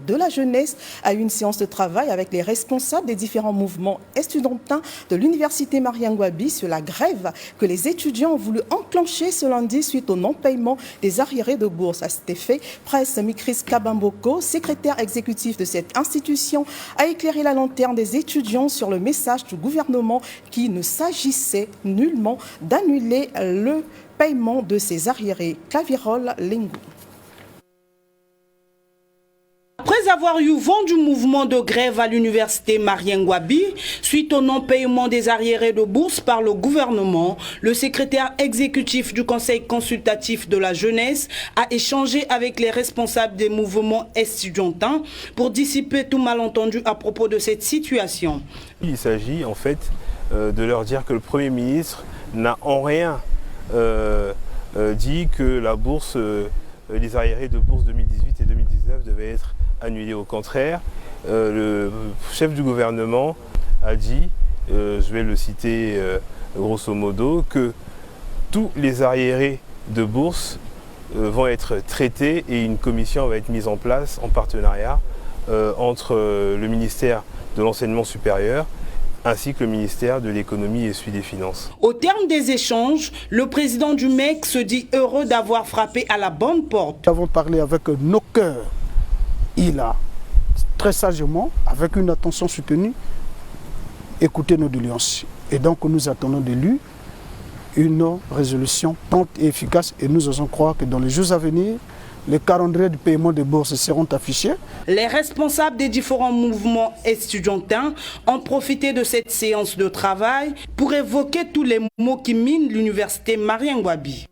de la jeunesse à une séance de travail avec les responsables des différents mouvements estudiantins de l'université Marien Ngouabi sur la grève que les étudiants ont voulu enclencher ce lundi suite au non-paiement des arriérés de bourse. À cet effet, Presse Mikris Kabamboko, secrétaire exécutif de cette institution, a éclairé la lanterne des étudiants sur le message du gouvernement qui ne s'agissait nullement d'annuler le paiement de ces arriérés. Clavirol Lingou. Après avoir eu vent du mouvement de grève à l'université Marien Ngouabi, suite au non-paiement des arriérés de bourse par le gouvernement, le secrétaire exécutif du Conseil consultatif de la jeunesse a échangé avec les responsables des mouvements estudiantins pour dissiper tout malentendu à propos de cette situation. Il s'agit en fait de leur dire que le Premier ministre n'a en rien dit que la bourse, les arriérés de bourse 2018 et 2019 devaient être annulés. Au contraire, le chef du gouvernement a dit, je vais le citer grosso modo, que tous les arriérés de bourse vont être traités et une commission va être mise en place en partenariat entre le ministère de l'Enseignement supérieur ainsi que le ministère de l'Économie et celui des Finances. Au terme des échanges, le président du MEC se dit heureux d'avoir frappé à la bonne porte. Nous avons parlé avec nos cœurs. Il a très sagement, avec une attention soutenue, écouté nos doléances. Et donc nous attendons de lui une résolution prompte et efficace. Et nous osons croire que dans les jours à venir, les calendriers du paiement des bourses seront affichés. Les responsables des différents mouvements estudiantins ont profité de cette séance de travail pour évoquer tous les maux qui minent l'université Marien Ngouabi.